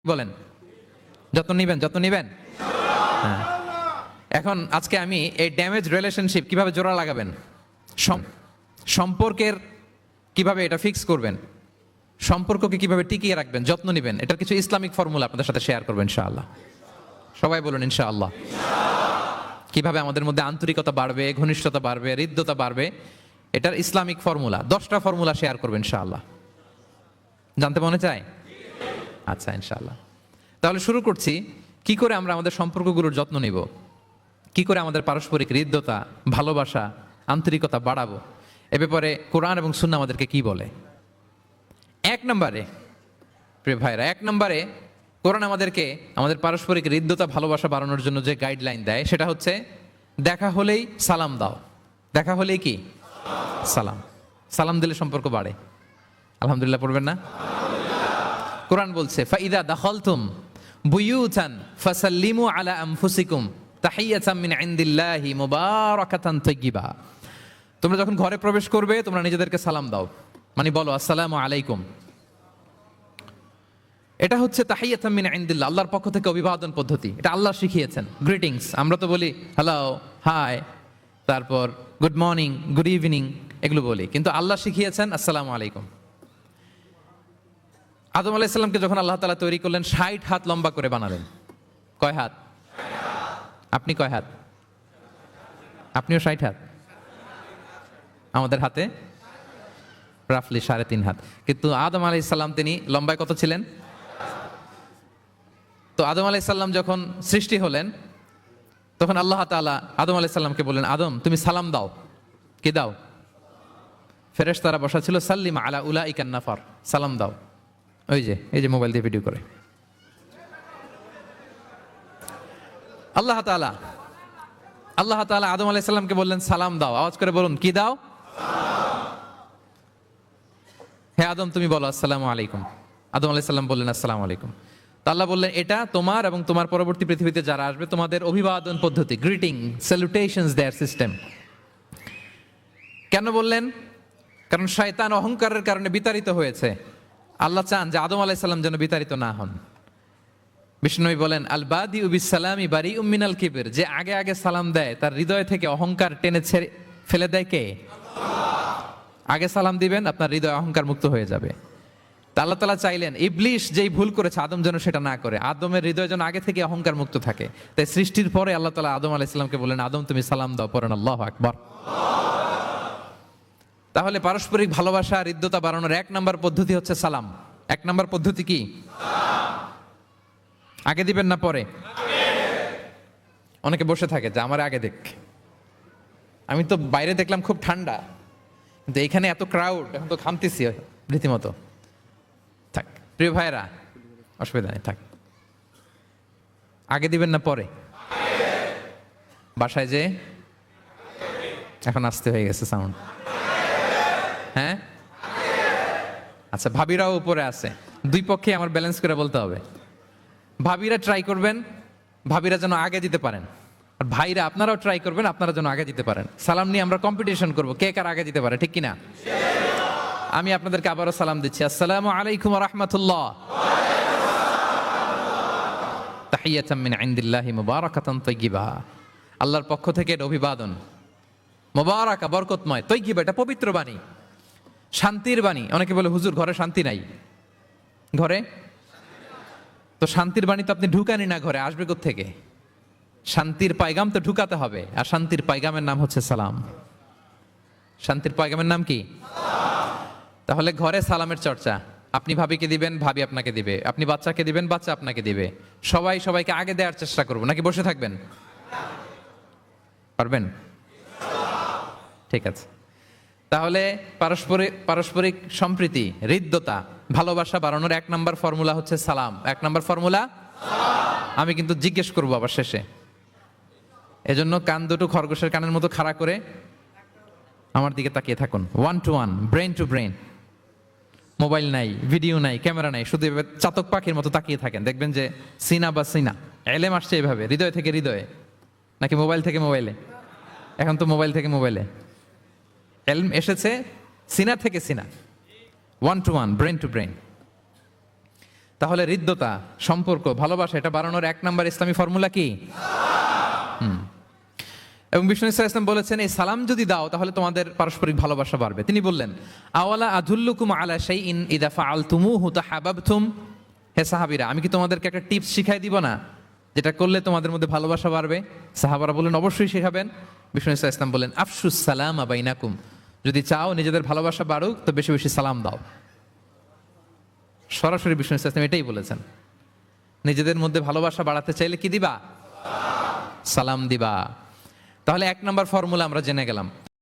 বলেন, যত্ন নিবেন, যত্ন নিবেন। হ্যাঁ। এখন আজকে আমি এই ড্যামেজ রিলেশনশিপ কিভাবে জোড়া লাগাবেন, সম্পর্কের কিভাবে এটা ফিক্স করবেন, সম্পর্ককে কিভাবে টিকিয়ে রাখবেন, যত্ন নিবেন, এটার কিছু ইসলামিক ফর্মুলা আপনাদের সাথে শেয়ার করবেন ইনশাআল্লাহ। সবাই বলুন ইনশাআল্লাহ। কিভাবে আমাদের মধ্যে আন্তরিকতা বাড়বে, ঘনিষ্ঠতা বাড়বে, হৃদ্যতা বাড়বে, এটার ইসলামিক ফর্মুলা 10টা ফর্মুলা শেয়ার করবেন ইনশাআল্লাহ। জানতে মনে চায়? আচ্ছা ইনশাআল্লাহ। তাহলে শুরু করছি, কি করে আমরা আমাদের সম্পর্কগুলোর যত্ন নিব, কি করে আমাদের পারস্পরিক হৃদ্যতা, ভালোবাসা, আন্তরিকতা বাড়াবো, এ ব্যাপারে কোরআন এবং সুন্নাহ আমাদেরকে কি বলে। এক নম্বরে, প্রিয় ভাইরা, এক নম্বরে কোরআন আমাদেরকে আমাদের পারস্পরিক হৃদ্যতা, ভালোবাসা বাড়ানোর জন্য যে গাইডলাইন দেয় সেটা হচ্ছে দেখা হলেই সালাম দাও। দেখা হলেই কি সালাম, সালাম দিলে সম্পর্ক বাড়ে। আলহামদুলিল্লাহ পড়বেন না? কোরআন বলছে ফাইদা দাখালতুম বুয়ুতান ফাসাল্লিমু আলা আনফুসিকুম তাহিয়াতাম মিন ইনদিল্লাহি মুবারাকাতান তাইয়্যিবা। তোমরা যখন ঘরে প্রবেশ করবে তোমরা নিজেদেরকে সালাম দাও, মানে বলো আসসালামু আলাইকুম। এটা হচ্ছে তাহিয়াতাম মিন ইনদিল্লাহ, আল্লাহর পক্ষ থেকে অভিবাদন পদ্ধতি। এটা আল্লাহ শিখিয়েছেন। গ্রিটিংস আমরা তো বলি হ্যালো, হাই, তারপর গুড মর্নিং, গুড ইভিনিং, এগুলো বলি, কিন্তু আল্লাহ শিখিয়েছেন আসসালামু আলাইকুম। আদম আলাইহিস সালামকে যখন আল্লাহ তাআলা তৈরি করলেন 60 হাত লম্বা করে বানালেন। কয় হাত? আপনি কয় হাত? আপনিও 60 হাত? আমাদের হাতে রাফলি 3.5 হাত। কিন্তু আদম আলাইহিস সালাম তিনি লম্বায় কত ছিলেন? তো আদম আলাইহিস সালাম যখন সৃষ্টি হলেন তখন আল্লাহ তাআলা আদম আলাইহিস সালামকে বললেন, আদম তুমি সালাম দাও। কি দাও? ফেরেশতারা বসা ছিল, সাল্লিম আলা উলাইকান নাফার, সালাম দাও। ওই যে এই যে মোবাইল দিয়ে ভিডিও করে আল্লাহ তাআলা আদম আলাইহিস সালামকে বললেন সালাম দাও। আওয়াজ করে বলুন, কি দাও? হে আদম তুমি বলো আসসালামু আলাইকুম। আদম আলাইহিস সালাম বললেন আসসালামু আলাইকুম। তো আল্লাহ বললেন এটা তোমার এবং তোমার পরবর্তী পৃথিবীতে যারা আসবে তোমাদের অভিবাদন পদ্ধতি, গ্রিটিং, স্যালুটেশনস দেয়ার সিস্টেম। কেন বললেন? কারণ শয়তান অহংকারের কারণে বিতাড়িত হয়েছে। আল্লাহ চান যে আদম আলাইহিস সালাম যেন বিতাড়িত না হন। বিষ্ণু বলেন আল বাদিউ বিস সালামি বারিউম মিনাল কিবর, যে আগে আগে সালাম দেয় তার হৃদয় থেকে অহংকার টেনে ছেড়ে ফেলে দেয় কে? আগে সালাম দিবেন, আপনার হৃদয় অহংকার মুক্ত হয়ে যাবে। তা আল্লাহ তাআলা চাইলেন ইবলিশ যেই ভুল করেছে আদম যেন সেটা না করে, আদমের হৃদয় যেন আগে থেকে অহংকার মুক্ত থাকে। তাই সৃষ্টির পরে আল্লাহ তাআলা আদম আলাইহিস সালামকে বললেন, আদম তুমি সালাম দাও। পড়েন আল্লাহু আকবার। তাহলে পারস্পরিক ভালোবাসা, হৃদ্যতা বাড়ানোর 1 নম্বর পদ্ধতি হচ্ছে সালাম। 1 নম্বর পদ্ধতি কি? আগে দিবেন না পরে? অনেকে বসে থাকে যে আমার আগে দেখ। আমি তো বাইরে দেখলাম খুব ঠান্ডা, কিন্তু এখানে এত ক্রাউড, এখন তো ঘামতেছি রীতিমতো। থাক প্রিয় ভাইরা, অসুবিধা নেই, থাক। আগে দিবেন না পরে? বাসায় যে এখন আসতে হয়ে গেছে সাউন্ড। হ্যাঁ আচ্ছা, ভাবিরাও উপরে আছে, দুই পক্ষে আমার ব্যালেন্স করে বলতে হবে। ভাবিরা ট্রাই করবেন, ভাবিরা যেন আগে দিতে পারেন, আর ভাইরা আপনারাও ট্রাই করবেন, আপনারা যেন আগে দিতে পারেন। সালাম নিয়ে আমরা কম্পিটিশন করব, কে কার আগে দিতে পারে, ঠিক কিনা? আমি আপনাদেরকে আবারও সালাম দিচ্ছি, আসসালামু আলাইকুম ওয়া রাহমাতুল্লাহ। তাহিয়াতাম মিন ইনদিল্লাহি মুবারাকাতান তাইয়্যিবা, আল্লাহর পক্ষ থেকে এটা অভিবাদন, মুবারাকা, বরকতময়, তাইয়্যিবা এটা পবিত্র বাণী, শান্তির বাণী। অনেকে বলে হুজুর ঘরে শান্তি নাই। ঘরে তো শান্তির বাণী তো আপনি ঢুকানি না, ঘরে আসবে কোত্থেকে? শান্তির পায়গাম তো ঢুকাতে হবে, আর শান্তির পায়গামের নাম হচ্ছে সালাম। শান্তির পায়গামের নাম কি? তাহলে ঘরে সালামের চর্চা। আপনি ভাবিকে দিবেন, ভাবি আপনাকে দিবে। আপনি বাচ্চাকে দিবেন, বাচ্চা আপনাকে দিবে। সবাই সবাইকে আগে দেওয়ার চেষ্টা করবো, নাকি বসে থাকবেন? পারবেন? ঠিক আছে। তাহলে পারস্পরিক সম্প্রীতি, হৃদ্যতা, ভালোবাসা বাড়ানোর 1 নম্বর ফর্মুলা হচ্ছে সালাম। 1 নম্বর ফর্মুলা। আমি কিন্তু জিজ্ঞেস করবো আবার শেষে, এজন্য কান দুটো খরগোশের কানের মতো খাড়া করে আমার দিকে তাকিয়ে থাকুন। 1 to 1, brain to brain. Mobile নাই, ভিডিও নাই, ক্যামেরা নাই, শুধু চাতক পাখির মতো তাকিয়ে থাকেন, দেখবেন যে সিনা বা সিনা এলেম আসছে এভাবে, হৃদয় থেকে হৃদয়ে, নাকি মোবাইল থেকে মোবাইলে? এখন তো মোবাইল থেকে মোবাইলে এলম এসেছে, সিনা থেকে সিনা। 1 to 1, ব্রেন টু ব্রেন। তাহলে হৃদ্যতা, সম্পর্ক, ভালোবাসা এটা বাড়ানোর এক নাম্বার ইসলামী ফর্মুলা কি? এবং বিষ্ণু ইসলাম বলেছেন এই সালাম যদি দাও তাহলে তোমাদের পারস্পরিক ভালোবাসা বাড়বে। তিনি বললেন, আওয়ালা আদুল্লুকুম আলা শাইইন ইযা ফাআলতুমুহু তাহাব্বাবতুম। হে সাহাবীরা, আমি কি তোমাদেরকে একটা টিপস শিখাই দিব না, যেটা করলে তোমাদের মধ্যে ভালোবাসা বাড়বে? সাহাবারা বললেন, অবশ্যই শেখাবেন। বিষ্ণু ইসলাম বললেন, আফশুস সালামা বাইনাকুম। যদি চাও নিজেদের ভালোবাসা বাড়ুক তো বেশি বেশি সালাম দাও। সরাসরি বিষ্ণু ইসলাম এটাই বলেছেন, নিজেদের মধ্যে ভালোবাসা বাড়াতে চাইলে কি দিবা? সালাম দিবা। তাহলে এক নাম্বার ফর্মুলা আমরা জেনে গেলাম।